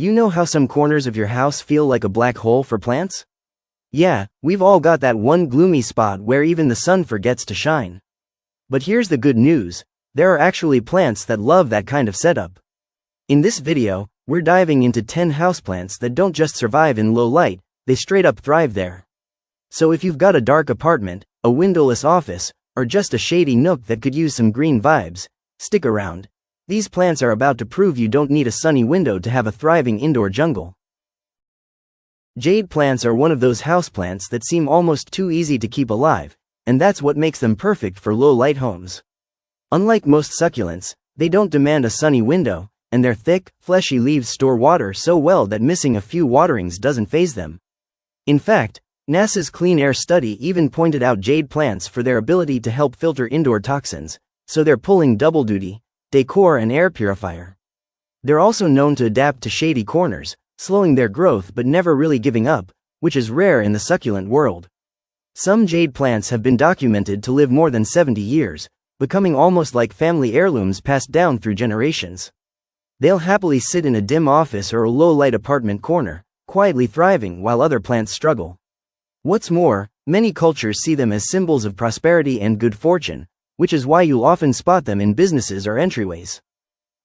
You know how some corners of your house feel like a black hole for plants? Yeah, we've all got that one gloomy spot where even the sun forgets to shine. But here's the good news, there are actually plants that love that kind of setup. In this video, we're diving into 10 houseplants that don't just survive in low light, they straight up thrive there. So if you've got a dark apartment, a windowless office, or just a shady nook that could use some green vibes, stick around. These plants are about to prove you don't need a sunny window to have a thriving indoor jungle. Jade plants are one of those houseplants that seem almost too easy to keep alive, and that's what makes them perfect for low-light homes. Unlike most succulents, they don't demand a sunny window, and their thick, fleshy leaves store water so well that missing a few waterings doesn't faze them. In fact, NASA's clean air study even pointed out jade plants for their ability to help filter indoor toxins, so they're pulling double duty, decor and air purifier. They're also known to adapt to shady corners, slowing their growth but never really giving up, which is rare in the succulent world. Some jade plants have been documented to live more than 70 years, becoming almost like family heirlooms passed down through generations. They'll happily sit in a dim office or a low-light apartment corner, quietly thriving while other plants struggle. What's more, many cultures see them as symbols of prosperity and good fortune, which is why you'll often spot them in businesses or entryways.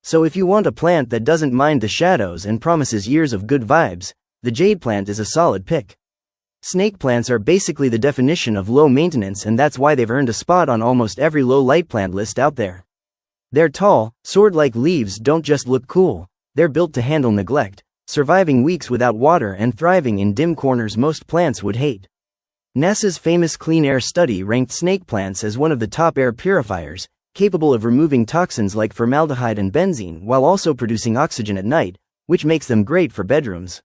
So if you want a plant that doesn't mind the shadows and promises years of good vibes, the jade plant is a solid pick. Snake plants are basically the definition of low maintenance, and that's why they've earned a spot on almost every low-light plant list out there. Their tall, sword-like leaves don't just look cool, they're built to handle neglect, surviving weeks without water and thriving in dim corners most plants would hate. NASA's famous clean air study ranked snake plants as one of the top air purifiers, capable of removing toxins like formaldehyde and benzene while also producing oxygen at night, which makes them great for bedrooms.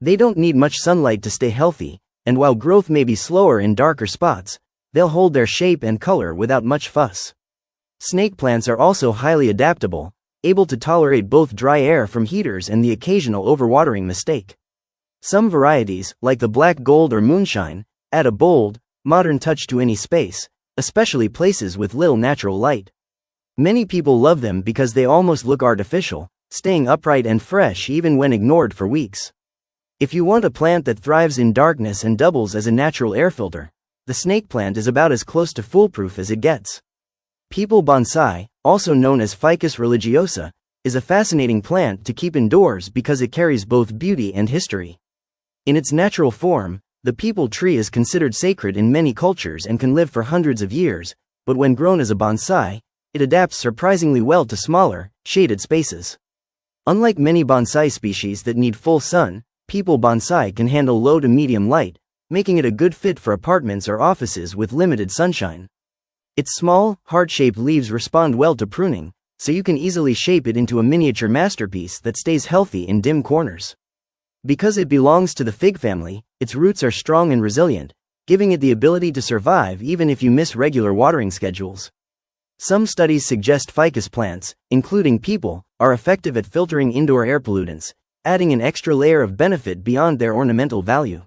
They don't need much sunlight to stay healthy, and while growth may be slower in darker spots, they'll hold their shape and color without much fuss. Snake plants are also highly adaptable, able to tolerate both dry air from heaters and the occasional overwatering mistake. Some varieties, like the black gold or moonshine, add a bold, modern touch to any space, especially places with little natural light. Many people love them because they almost look artificial, staying upright and fresh even when ignored for weeks. If you want a plant that thrives in darkness and doubles as a natural air filter, the snake plant is about as close to foolproof as it gets. Peepal Bonsai, also known as Ficus religiosa, is a fascinating plant to keep indoors because it carries both beauty and history. In its natural form, the peepal tree is considered sacred in many cultures and can live for hundreds of years, but when grown as a bonsai, it adapts surprisingly well to smaller, shaded spaces. Unlike many bonsai species that need full sun, Peepal Bonsai can handle low to medium light, making it a good fit for apartments or offices with limited sunshine. Its small, heart-shaped leaves respond well to pruning, so you can easily shape it into a miniature masterpiece that stays healthy in dim corners. Because it belongs to the fig family, its roots are strong and resilient, giving it the ability to survive even if you miss regular watering schedules. Some studies suggest ficus plants, including peepal, are effective at filtering indoor air pollutants, adding an extra layer of benefit beyond their ornamental value.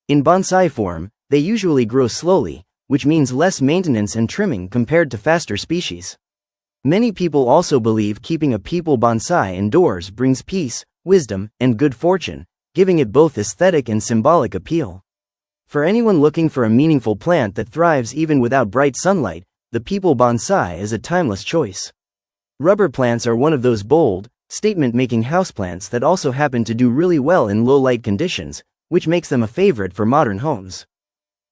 In bonsai form, they usually grow slowly, which means less maintenance and trimming compared to faster species. Many people also believe keeping a peepal bonsai indoors brings peace, wisdom, and good fortune, giving it both aesthetic and symbolic appeal. For anyone looking for a meaningful plant that thrives even without bright sunlight, the peepal bonsai is a timeless choice. Rubber plants are one of those bold, statement-making houseplants that also happen to do really well in low-light conditions, which makes them a favorite for modern homes.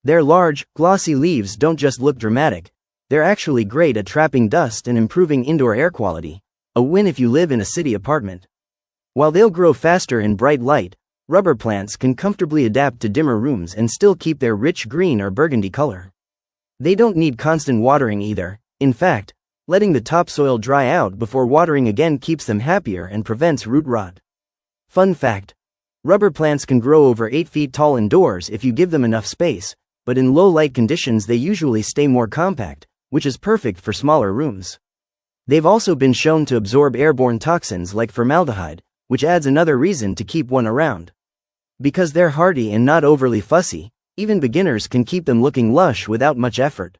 Their large, glossy leaves don't just look dramatic, they're actually great at trapping dust and improving indoor air quality, a win if you live in a city apartment. While they'll grow faster in bright light, rubber plants can comfortably adapt to dimmer rooms and still keep their rich green or burgundy color. They don't need constant watering either. In fact, letting the topsoil dry out before watering again keeps them happier and prevents root rot. Fun fact: rubber plants can grow over 8 feet tall indoors if you give them enough space, but in low light conditions they usually stay more compact, which is perfect for smaller rooms. They've also been shown to absorb airborne toxins like formaldehyde, which adds another reason to keep one around. Because they're hardy and not overly fussy, even beginners can keep them looking lush without much effort.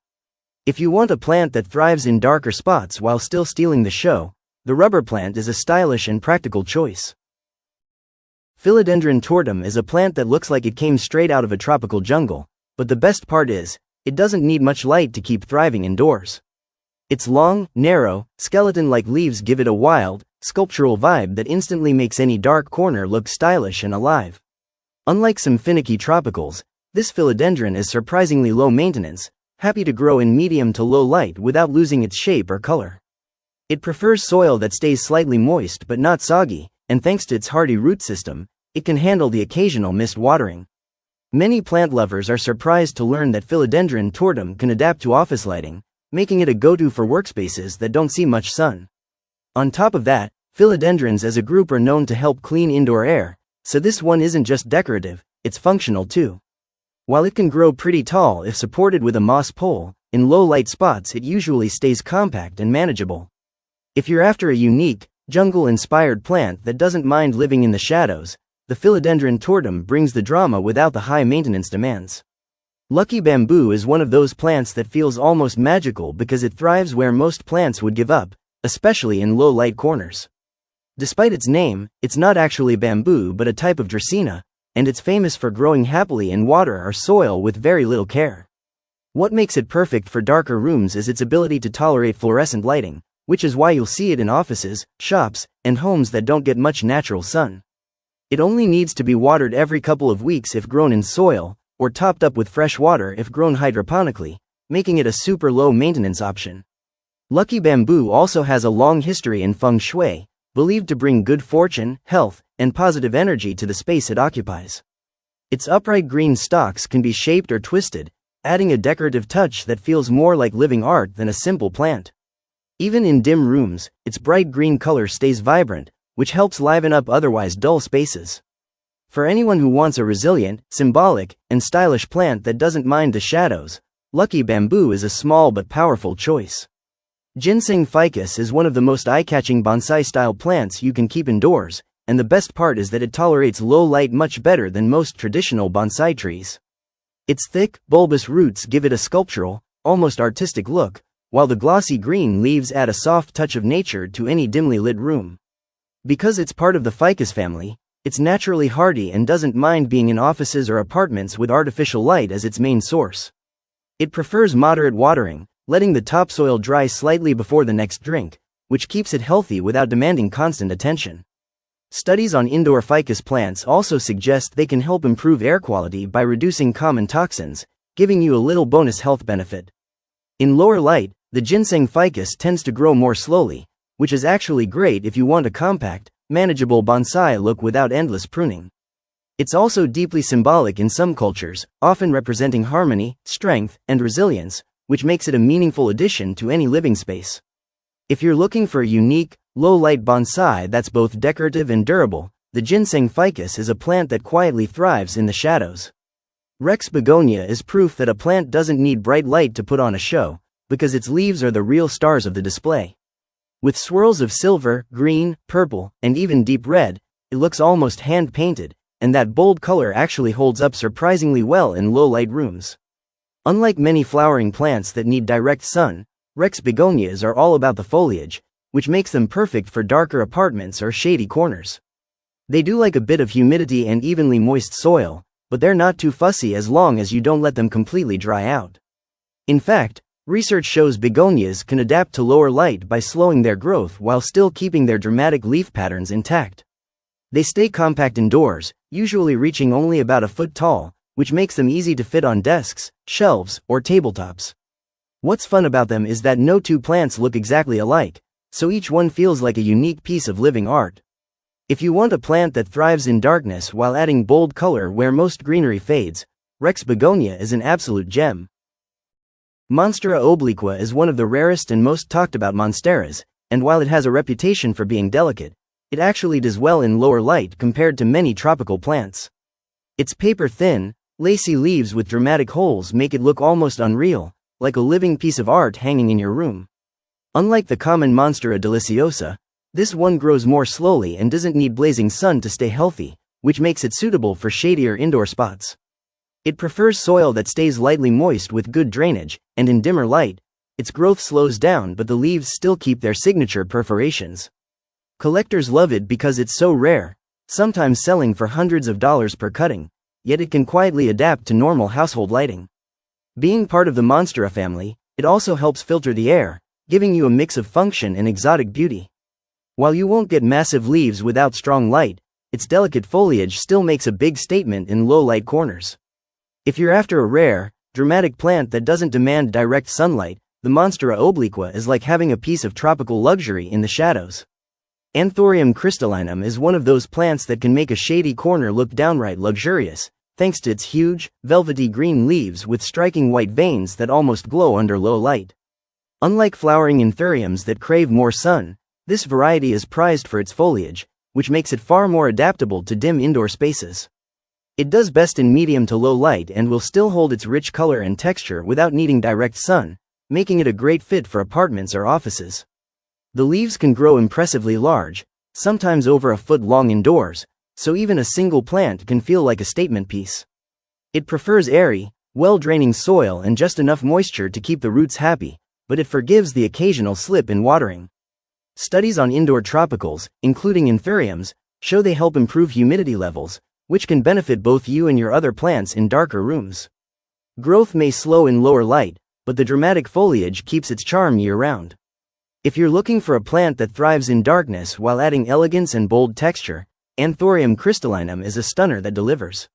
If you want a plant that thrives in darker spots while still stealing the show, the rubber plant is a stylish and practical choice. Philodendron Tortum is a plant that looks like it came straight out of a tropical jungle, but the best part is, it doesn't need much light to keep thriving indoors. Its long, narrow, skeleton-like leaves give it a wild, sculptural vibe that instantly makes any dark corner look stylish and alive. Unlike some finicky tropicals, this philodendron is surprisingly low maintenance, happy to grow in medium to low light without losing its shape or color. It prefers soil that stays slightly moist but not soggy, and thanks to its hardy root system, it can handle the occasional mist watering. Many plant lovers are surprised to learn that Philodendron Tortum can adapt to office lighting, making it a go-to for workspaces that don't see much sun. On top of that, philodendrons as a group are known to help clean indoor air, so this one isn't just decorative, it's functional too. While it can grow pretty tall if supported with a moss pole, in low-light spots it usually stays compact and manageable. If you're after a unique, jungle-inspired plant that doesn't mind living in the shadows, the Philodendron Tortum brings the drama without the high maintenance demands. Lucky bamboo is one of those plants that feels almost magical because it thrives where most plants would give up, especially in low-light corners. Despite its name, it's not actually bamboo but a type of Dracaena, and it's famous for growing happily in water or soil with very little care. What makes it perfect for darker rooms is its ability to tolerate fluorescent lighting, which is why you'll see it in offices, shops, and homes that don't get much natural sun. It only needs to be watered every couple of weeks if grown in soil, or topped up with fresh water if grown hydroponically, making it a super low maintenance option. Lucky bamboo also has a long history in feng shui, believed to bring good fortune, health, and positive energy to the space it occupies. Its upright green stalks can be shaped or twisted, adding a decorative touch that feels more like living art than a simple plant. Even in dim rooms, its bright green color stays vibrant, which helps liven up otherwise dull spaces. For anyone who wants a resilient, symbolic, and stylish plant that doesn't mind the shadows, Lucky bamboo is a small but powerful choice. Ginseng Ficus is one of the most eye-catching bonsai-style plants you can keep indoors, and the best part is that it tolerates low light much better than most traditional bonsai trees. Its thick, bulbous roots give it a sculptural, almost artistic look, while the glossy green leaves add a soft touch of nature to any dimly lit room. Because it's part of the ficus family, it's naturally hardy and doesn't mind being in offices or apartments with artificial light as its main source. It prefers moderate watering, letting the topsoil dry slightly before the next drink, which keeps it healthy without demanding constant attention. Studies on indoor ficus plants also suggest they can help improve air quality by reducing common toxins, giving you a little bonus health benefit. In lower light, the Ginseng Ficus tends to grow more slowly, which is actually great if you want a compact, manageable bonsai look without endless pruning. It's also deeply symbolic in some cultures, often representing harmony, strength, and resilience, which makes it a meaningful addition to any living space. If you're looking for a unique, low-light bonsai that's both decorative and durable, the Ginseng Ficus is a plant that quietly thrives in the shadows. Rex Begonia is proof that a plant doesn't need bright light to put on a show, because its leaves are the real stars of the display. With swirls of silver, green, purple, and even deep red, it looks almost hand-painted, and that bold color actually holds up surprisingly well in low-light rooms. Unlike many flowering plants that need direct sun, Rex begonias are all about the foliage, which makes them perfect for darker apartments or shady corners. They do like a bit of humidity and evenly moist soil, but they're not too fussy as long as you don't let them completely dry out. In fact, research shows begonias can adapt to lower light by slowing their growth while still keeping their dramatic leaf patterns intact. They stay compact indoors, usually reaching only about a foot tall, which makes them easy to fit on desks, shelves, or tabletops. What's fun about them is that no two plants look exactly alike, so each one feels like a unique piece of living art. If you want a plant that thrives in darkness while adding bold color where most greenery fades, Rex begonia is an absolute gem. Monstera obliqua is one of the rarest and most talked about monsteras, and while it has a reputation for being delicate, it actually does well in lower light compared to many tropical plants. Its paper-thin, lacy leaves with dramatic holes make it look almost unreal, like a living piece of art hanging in your room. Unlike the common Monstera deliciosa, this one grows more slowly and doesn't need blazing sun to stay healthy, which makes it suitable for shadier indoor spots. It prefers soil that stays lightly moist with good drainage, and in dimmer light, its growth slows down but the leaves still keep their signature perforations. Collectors love it because it's so rare, sometimes selling for hundreds of dollars per cutting, yet it can quietly adapt to normal household lighting. Being part of the Monstera family, it also helps filter the air, giving you a mix of function and exotic beauty. While you won't get massive leaves without strong light, its delicate foliage still makes a big statement in low-light corners. If you're after a rare, dramatic plant that doesn't demand direct sunlight, the Monstera Obliqua is like having a piece of tropical luxury in the shadows. Anthurium Crystallinum is one of those plants that can make a shady corner look downright luxurious, thanks to its huge, velvety green leaves with striking white veins that almost glow under low light. Unlike flowering anthuriums that crave more sun, this variety is prized for its foliage, which makes it far more adaptable to dim indoor spaces. It does best in medium to low light and will still hold its rich color and texture without needing direct sun, making it a great fit for apartments or offices. The leaves can grow impressively large, sometimes over a foot long indoors, so even a single plant can feel like a statement piece. It prefers airy, well-draining soil and just enough moisture to keep the roots happy, but it forgives the occasional slip in watering. Studies on indoor tropicals, including anthuriums, show they help improve humidity levels, which can benefit both you and your other plants in darker rooms. Growth may slow in lower light, but the dramatic foliage keeps its charm year-round. If you're looking for a plant that thrives in darkness while adding elegance and bold texture, Anthurium Crystallinum is a stunner that delivers.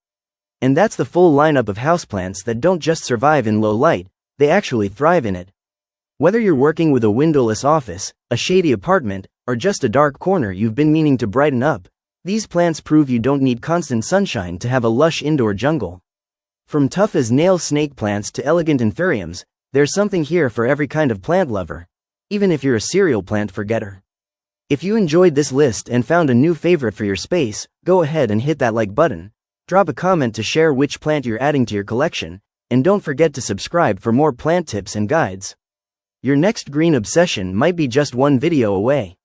And that's the full lineup of houseplants that don't just survive in low light, they actually thrive in it. Whether you're working with a windowless office, a shady apartment, or just a dark corner you've been meaning to brighten up, these plants prove you don't need constant sunshine to have a lush indoor jungle. From tough-as-nails snake plants to elegant anthuriums, there's something here for every kind of plant lover, even if you're a cereal plant forgetter. If you enjoyed this list and found a new favorite for your space, go ahead and hit that like button, drop a comment to share which plant you're adding to your collection, and don't forget to subscribe for more plant tips and guides. Your next green obsession might be just one video away.